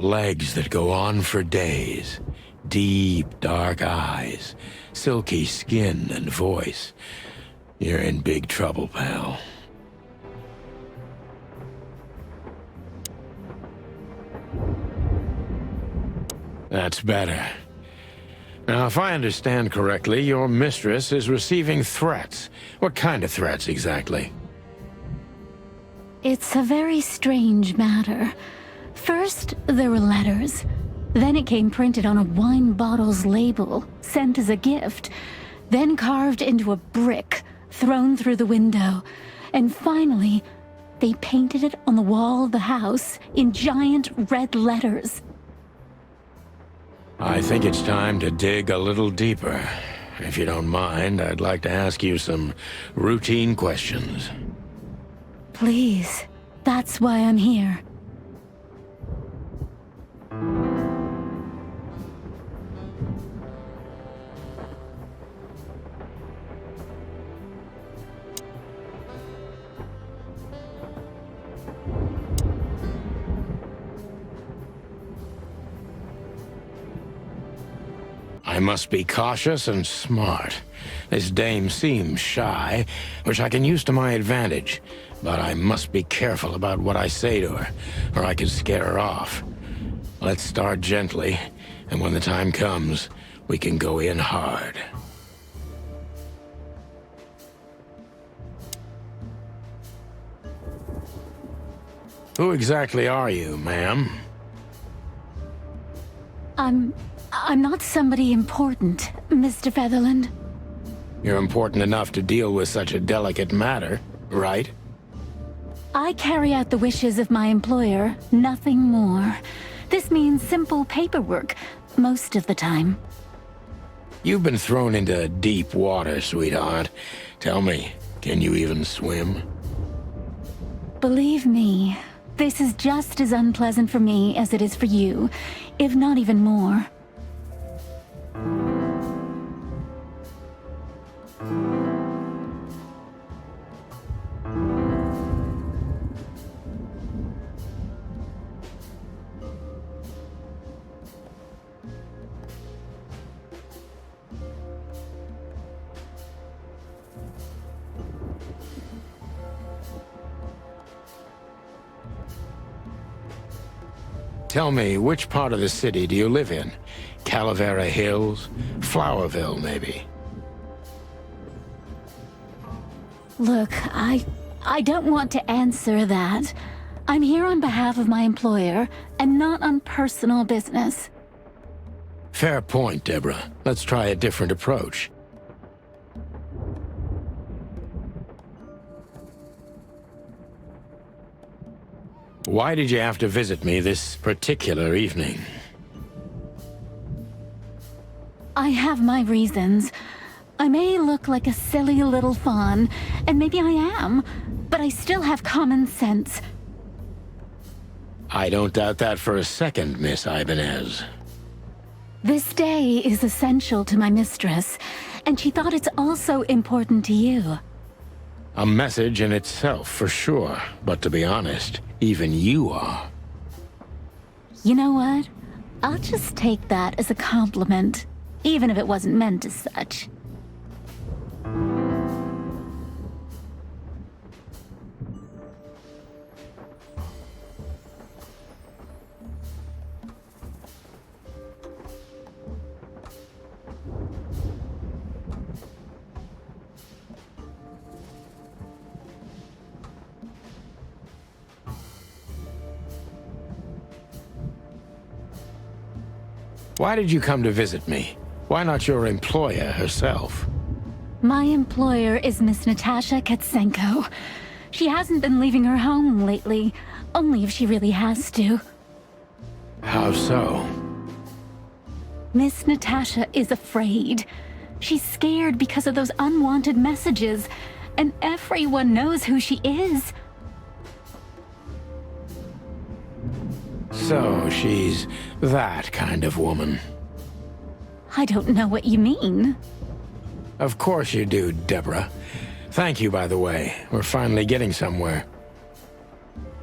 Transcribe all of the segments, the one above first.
Legs that go on for days. Deep, dark eyes. Silky skin and voice. You're in big trouble, pal. That's better. Now, if I understand correctly, your mistress is receiving threats. What kind of threats, exactly? It's a very strange matter. First, there were letters. Then it came printed on a wine bottle's label, sent as a gift. Then carved into a brick, thrown through the window. And finally, they painted it on the wall of the house in giant red letters. I think it's time to dig a little deeper. If you don't mind, I'd like to ask you some routine questions. Please, that's why I'm here. I must be cautious and smart. This dame seems shy, which I can use to my advantage. But I must be careful about what I say to her, or I could scare her off. Let's start gently, and when the time comes, we can go in hard. Who exactly are you, ma'am? I'm not somebody important, Mr. Featherland. You're important enough to deal with such a delicate matter, right? I carry out the wishes of my employer, nothing more. This means simple paperwork, most of the time. You've been thrown into deep water, sweetheart. Tell me, can you even swim? Believe me, this is just as unpleasant for me as it is for you, if not even more. Tell me, which part of the city do you live in? Calavera Hills? Flowerville, maybe? Look, I don't want to answer that. I'm here on behalf of my employer, and not on personal business. Fair point, Deborah. Let's try a different approach. Why did you have to visit me this particular evening? I have my reasons. I may look like a silly little fawn, and maybe I am, but I still have common sense. I don't doubt that for a second, Miss Ibanez. This day is essential to my mistress, and she thought it's also important to you. A message in itself, for sure. But to be honest, even you are. You know what? I'll just take that as a compliment, even if it wasn't meant as such. Why did you come to visit me? Why not your employer herself? My employer is Miss Natasha Katsenko. She hasn't been leaving her home lately, only if she really has to. How so? Miss Natasha is afraid. She's scared because of those unwanted messages, and everyone knows who she is. So she's that kind of woman. I don't know what you mean. Of course you do, Deborah. Thank you, by the way. We're finally getting somewhere.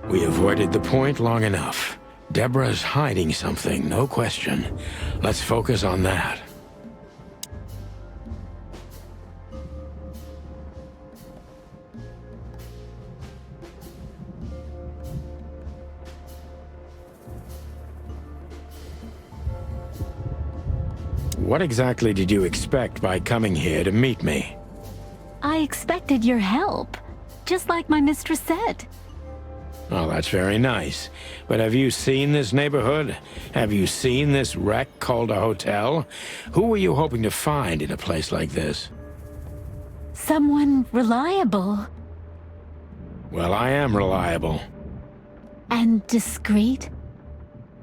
We avoided the point long enough. Deborah's hiding something, no question. Let's focus on that. What exactly did you expect by coming here to meet me? I expected your help, just like my mistress said. Oh, that's very nice. But have you seen this neighborhood? Have you seen this wreck called a hotel? Who were you hoping to find in a place like this? Someone reliable. Well, I am reliable. And discreet.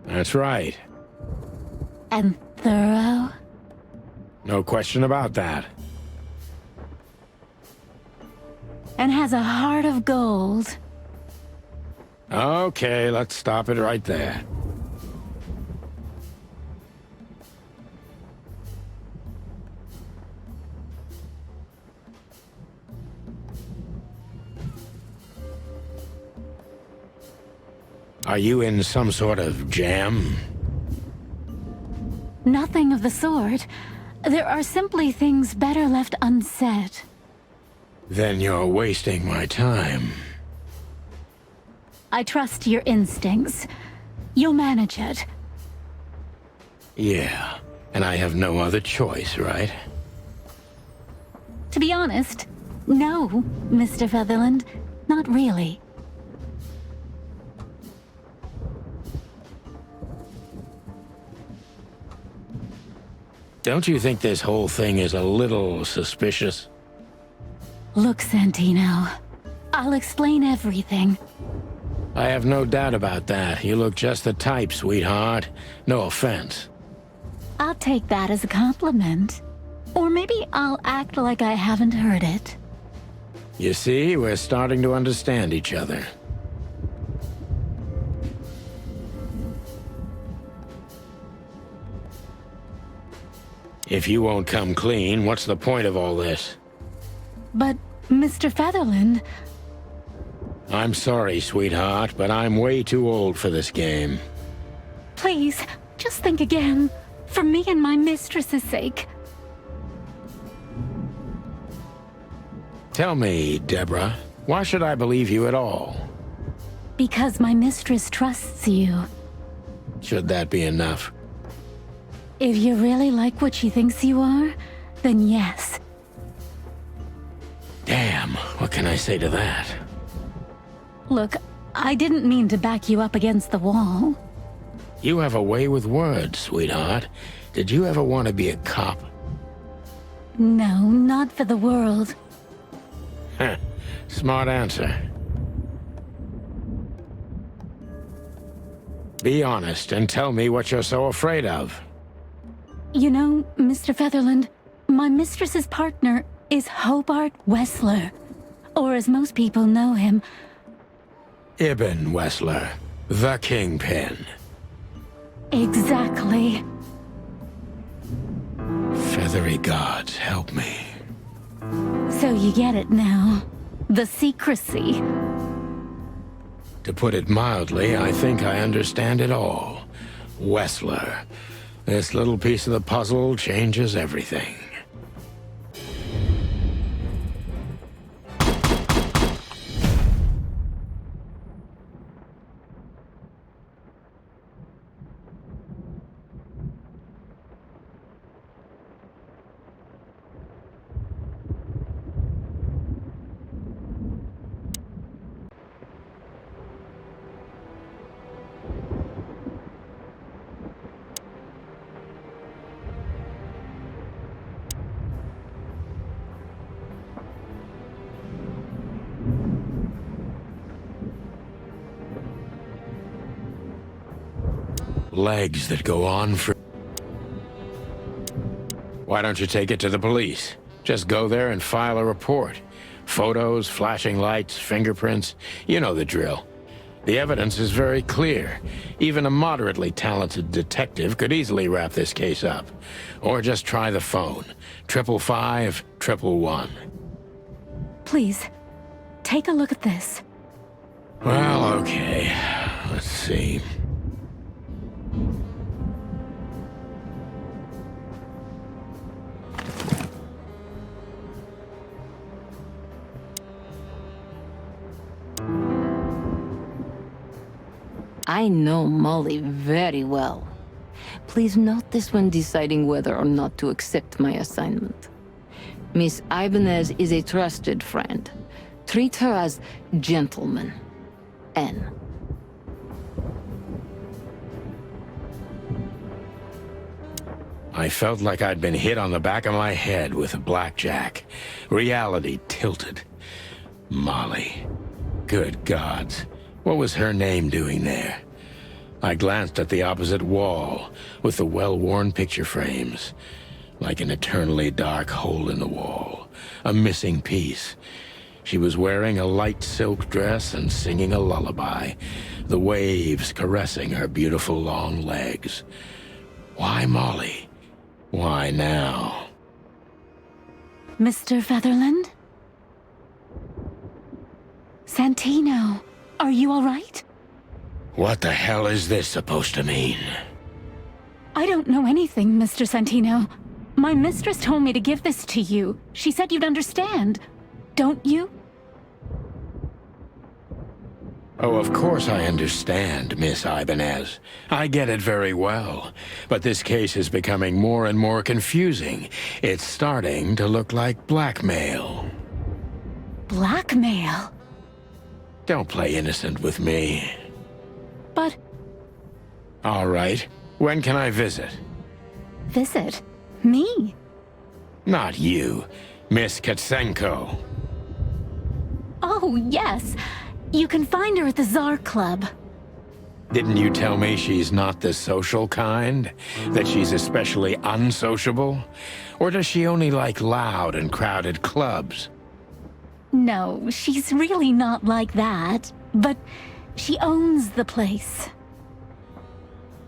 That's right. And thorough. No question about that. And has a heart of gold. Okay, let's stop it right there. Are you in some sort of jam? Nothing of the sort. There are simply things better left unsaid. Then you're wasting my time. I trust your instincts. You'll manage it. Yeah, and I have no other choice, right? To be honest, no, Mr. Featherland. Not really. Don't you think this whole thing is a little suspicious? Look, Santino. I'll explain everything. I have no doubt about that. You look just the type, sweetheart. No offense. I'll take that as a compliment. Or maybe I'll act like I haven't heard it. You see, we're starting to understand each other. If you won't come clean, what's the point of all this? But, Mr. Featherland... I'm sorry, sweetheart, but I'm way too old for this game. Please, just think again. For me and my mistress's sake. Tell me, Deborah, why should I believe you at all? Because my mistress trusts you. Should that be enough? If you really like what she thinks you are, then yes. Damn, what can I say to that? Look, I didn't mean to back you up against the wall. You have a way with words, sweetheart. Did you ever want to be a cop? No, not for the world. Heh, smart answer. Be honest and tell me what you're so afraid of. You know, Mr. Featherland, my mistress's partner is Hobart Wessler. Or as most people know him... Ibn Wessler, the Kingpin. Exactly. Feathery gods, help me. So you get it now. The secrecy. To put it mildly, I think I understand it all. Wessler. This little piece of the puzzle changes everything. Legs that go on for... Why don't you take it to the police? Just go there and file a report. Photos, flashing lights, fingerprints. You know the drill. The evidence is very clear. Even a moderately talented detective could easily wrap this case up. Or just try the phone. 555-111. Please, take a look at this. Well, okay. Let's see. I know Molly very well. Please note this when deciding whether or not to accept my assignment. Miss Ibanez is a trusted friend. Treat her as gentleman. N. I felt like I'd been hit on the back of my head with a blackjack. Reality tilted. Molly. Good gods. What was her name doing there? I glanced at the opposite wall, with the well-worn picture frames. Like an eternally dark hole in the wall. A missing piece. She was wearing a light silk dress and singing a lullaby. The waves caressing her beautiful long legs. Why Molly? Why now? Mr. Featherland? Santino, are you all right? What the hell is this supposed to mean? I don't know anything, Mr. Santino. My mistress told me to give this to you. She said you'd understand. Don't you? Oh, of course I understand, Miss Ibanez. I get it very well. But this case is becoming more and more confusing. It's starting to look like blackmail. Blackmail? Don't play innocent with me. But... All right. When can I visit? Visit? Me? Not you. Miss Katsenko. Oh, yes. You can find her at the Tsar Club. Didn't you tell me she's not the social kind? That she's especially unsociable? Or does she only like loud and crowded clubs? No, she's really not like that. But she owns the place.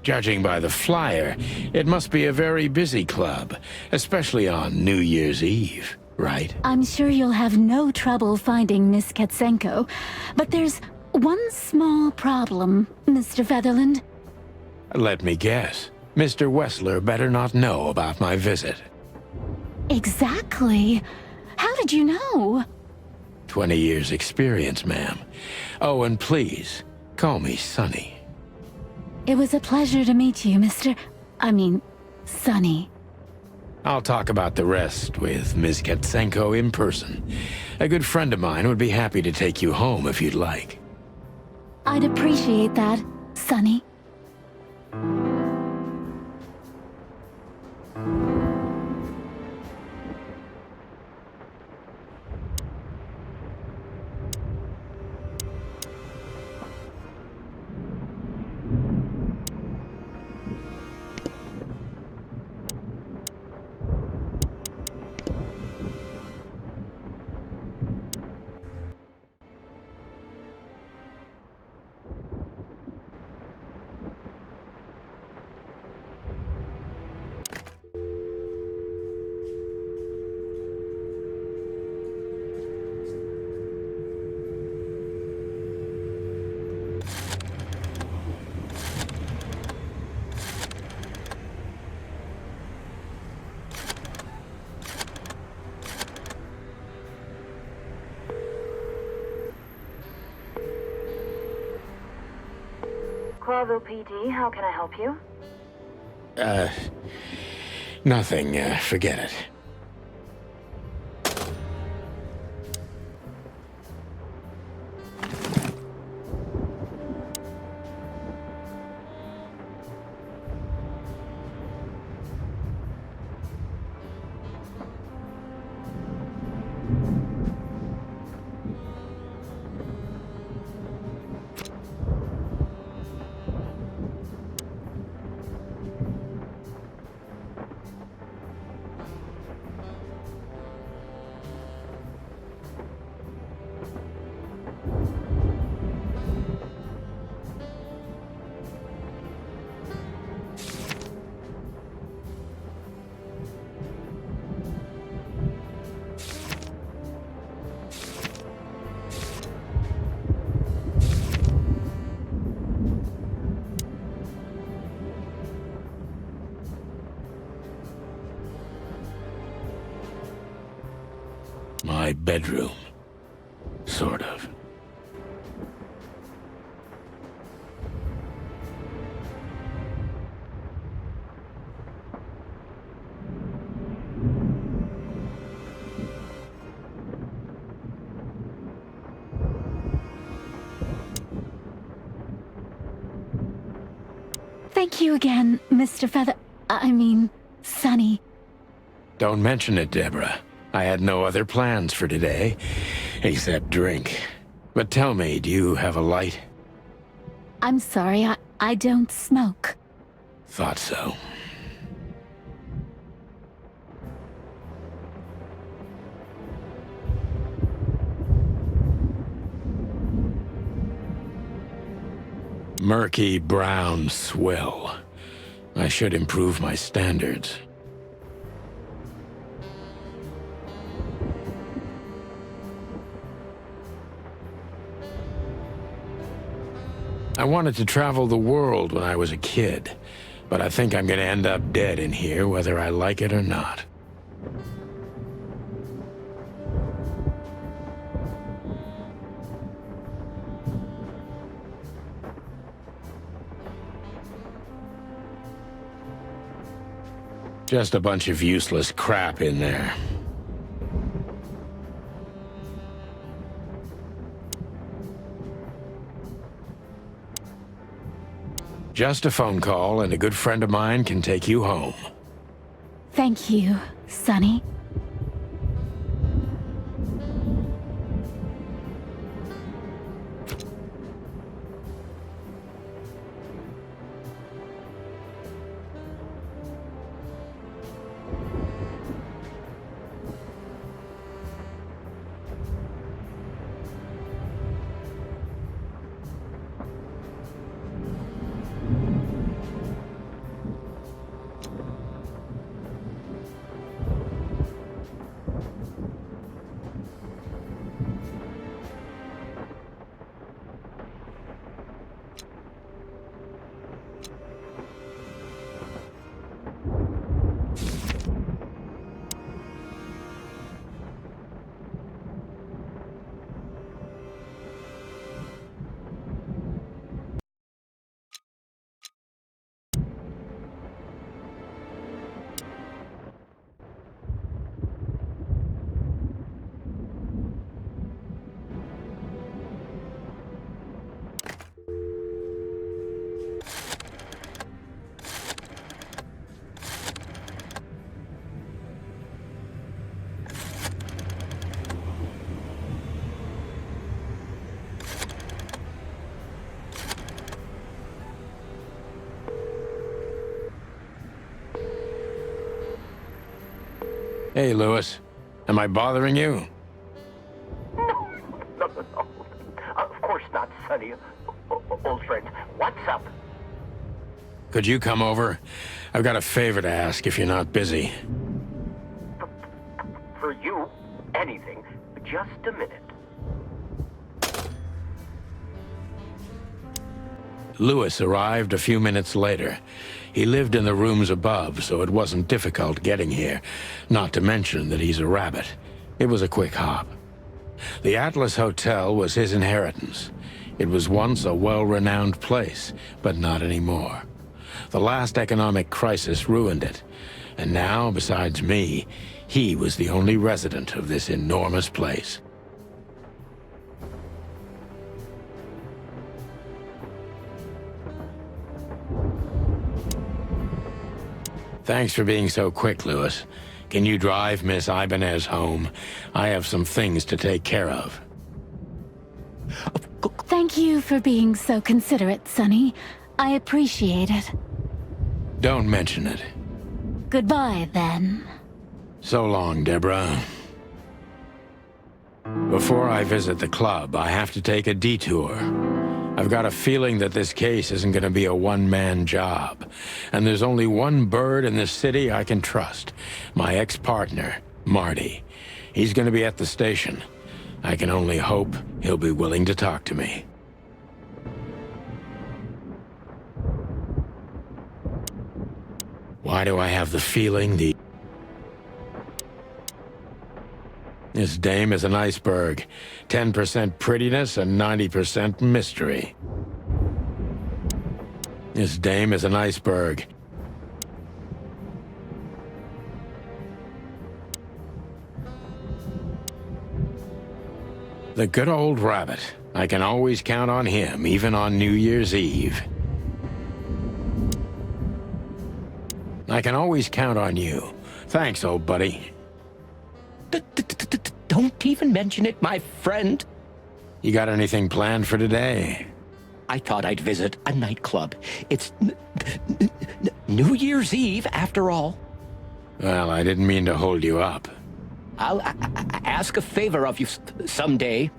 Judging by the flyer, it must be a very busy club, especially on New Year's Eve, right? I'm sure you'll have no trouble finding Miss Katsenko, but there's one small problem, Mr. Featherland. Let me guess. Mr. Wessler better not know about my visit. Exactly. How did you know? 20 years experience, ma'am. Oh, and please, call me Sonny. It was a pleasure to meet you, Sonny. I'll talk about the rest with Ms. Katsenko in person. A good friend of mine would be happy to take you home if you'd like. I'd appreciate that, Sonny. Corvo PD, how can I help you? Nothing. Forget it. My bedroom. Sort of. Thank you again, Mr. Sonny. Don't mention it, Deborah. I had no other plans for today, except drink. But tell me, do you have a light? I'm sorry, I don't smoke. Thought so. Murky brown swill. I should improve my standards. I wanted to travel the world when I was a kid, but I think I'm gonna end up dead in here whether I like it or not. Just a bunch of useless crap in there. Just a phone call, and a good friend of mine can take you home. Thank you, Sonny. Hey, Lewis. Am I bothering you? No. Of course not, Sonny. Old friend, what's up? Could you come over? I've got a favor to ask if you're not busy. For you, anything. Just a minute. Lewis arrived a few minutes later. He lived in the rooms above, so it wasn't difficult getting here, not to mention that he's a rabbit. It was a quick hop. The Atlas Hotel was his inheritance. It was once a well-renowned place, but not anymore. The last economic crisis ruined it, and now, besides me, he was the only resident of this enormous place. Thanks for being so quick, Lewis. Can you drive Miss Ibanez home? I have some things to take care of. Thank you for being so considerate, Sonny. I appreciate it. Don't mention it. Goodbye, then. So long, Deborah. Before I visit the club, I have to take a detour. I've got a feeling that this case isn't going to be a one-man job. And there's only one bird in this city I can trust. My ex-partner, Marty. He's going to be at the station. I can only hope he'll be willing to talk to me. Why do I have the feeling This dame is an iceberg. 10% prettiness and 90% mystery. This dame is an iceberg. The good old rabbit. I can always count on him, even on New Year's Eve. I can always count on you. Thanks, old buddy. Don't even mention it, my friend. You got anything planned for today? I thought I'd visit a nightclub. It's New Year's Eve, after all. Well, I didn't mean to hold you up. I'll ask a favor of you someday.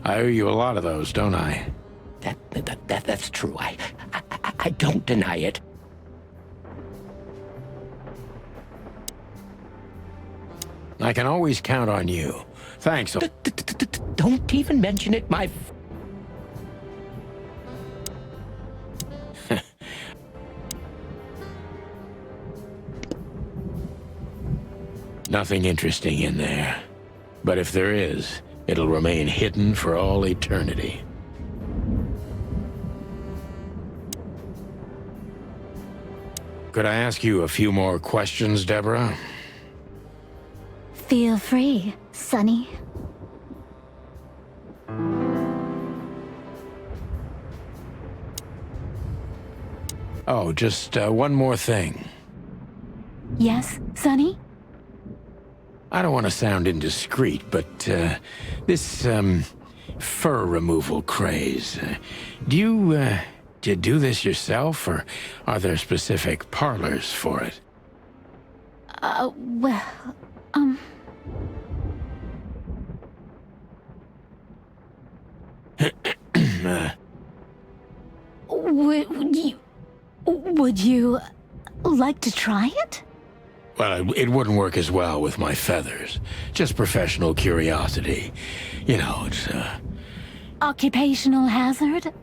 I owe you a lot of those, don't I? That's true. I don't deny it. I can always count on you. Thanks. Don't even mention it, my... Nothing interesting in there. But if there is, it'll remain hidden for all eternity. Could I ask you a few more questions, Deborah? Feel free, Sonny. Oh, just one more thing. Yes, Sonny? I don't want to sound indiscreet, but this fur removal craze, do you do this yourself, or are there specific parlors for it? Well, would you like to try it? Well, it wouldn't work as well with my feathers. Just professional curiosity. You know, it's, Occupational hazard?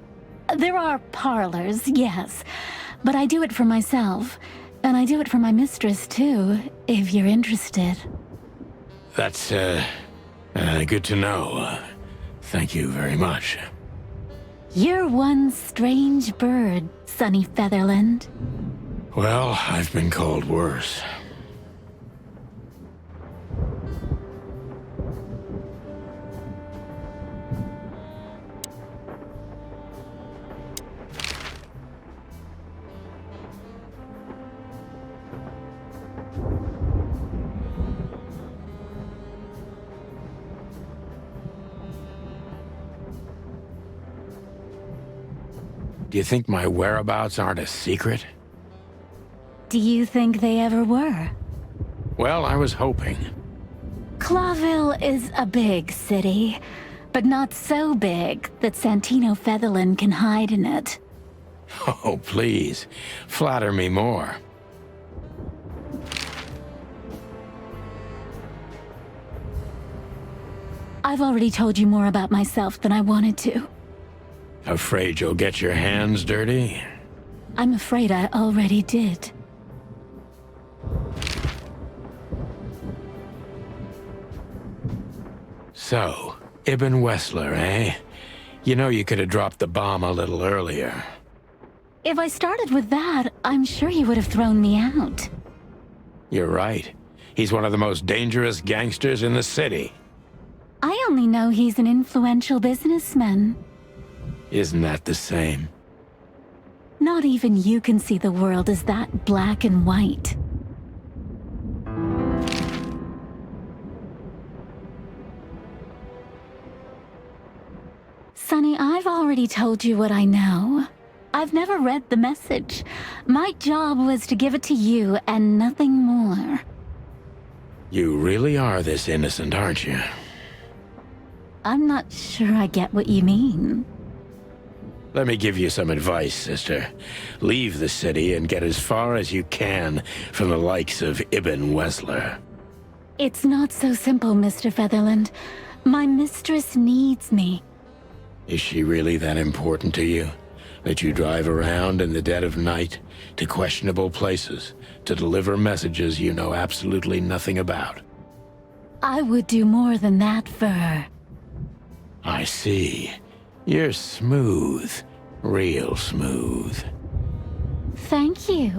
There are parlors, yes. But I do it for myself. And I do it for my mistress, too, if you're interested. That's, good to know. Thank you very much. You're one strange bird, Sonny Featherland. Well, I've been called worse. Do you think my whereabouts aren't a secret? Do you think they ever were? Well, I was hoping. Clawville is a big city, but not so big that Santino Featherland can hide in it. Oh, please. Flatter me more. I've already told you more about myself than I wanted to. Afraid you'll get your hands dirty? I'm afraid I already did. So, Ibn Wessler, eh? You know you could have dropped the bomb a little earlier. If I started with that, I'm sure he would have thrown me out. You're right. He's one of the most dangerous gangsters in the city. I only know he's an influential businessman. Isn't that the same? Not even you can see the world as that black and white. Sonny, I've already told you what I know. I've never read the message. My job was to give it to you and nothing more. You really are this innocent, aren't you? I'm not sure I get what you mean. Let me give you some advice, sister. Leave the city and get as far as you can from the likes of Ibn Wessler. It's not so simple, Mr. Featherland. My mistress needs me. Is she really that important to you? That you drive around in the dead of night to questionable places to deliver messages you know absolutely nothing about? I would do more than that for her. I see. You're smooth. Real smooth. Thank you,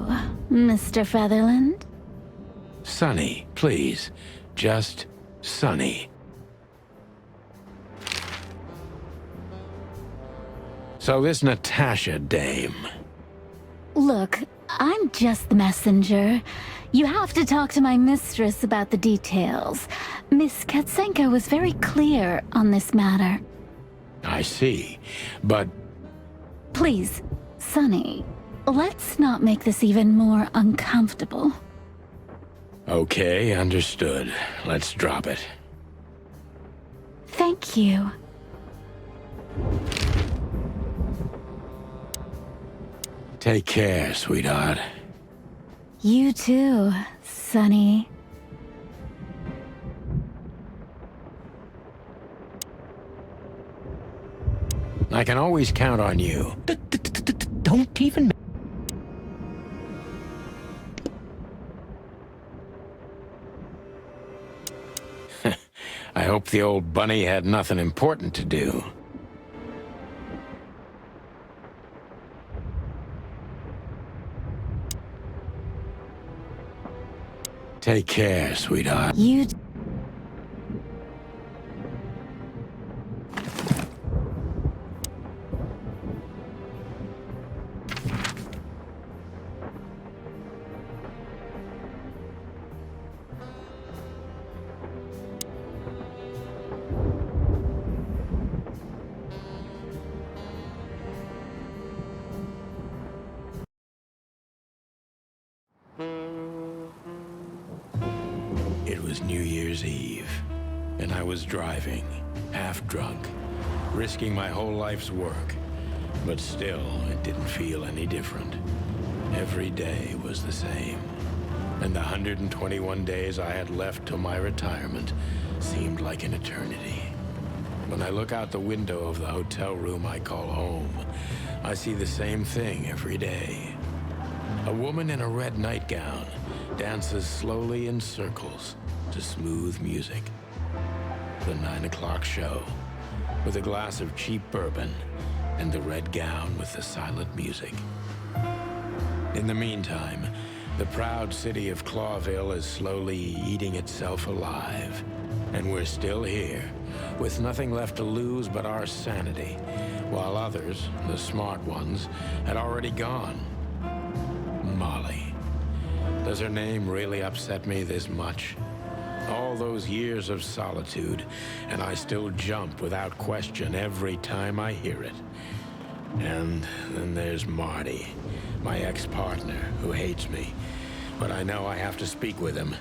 Mr. Featherland. Sonny, please. Just Sonny. So this Natasha dame. Look, I'm just the messenger. You have to talk to my mistress about the details. Miss Katsenko was very clear on this matter. I see. But Please, Sonny, let's not make this even more uncomfortable. okay, understood. Let's drop it. Thank you. Take care, sweetheart. You too, Sonny. I can always count on you. Don't even... I hope the old bunny had nothing important to do. Take care, sweetheart. You... It was New Year's Eve, and I was driving, half drunk, risking my whole life's work. But still, it didn't feel any different. Every day was the same. And the 121 days I had left till my retirement seemed like an eternity. When I look out the window of the hotel room I call home, I see the same thing every day. A woman in a red nightgown dances slowly in circles to smooth music. The 9 o'clock show, with a glass of cheap bourbon and the red gown with the silent music. In the meantime, the proud city of Clawville is slowly eating itself alive. And we're still here, with nothing left to lose but our sanity, while others, the smart ones, had already gone. Molly. Does her name really upset me this much? All those years of solitude, and I still jump without question every time I hear it. And then there's Marty, my ex-partner, who hates me. But I know I have to speak with him,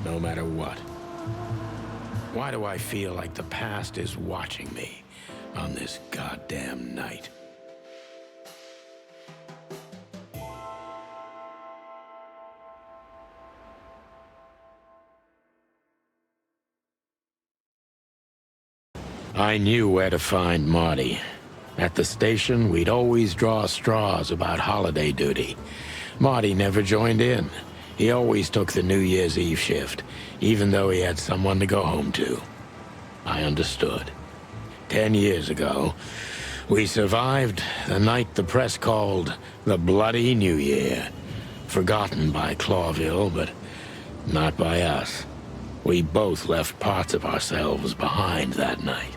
no matter what. Why do I feel like the past is watching me on this goddamn night? I knew where to find Marty. At the station, we'd always draw straws about holiday duty. Marty never joined in. He always took the New Year's Eve shift, even though he had someone to go home to. I understood. 10 years ago, we survived the night the press called the Bloody New Year. Forgotten by Clawville, but not by us. We both left parts of ourselves behind that night.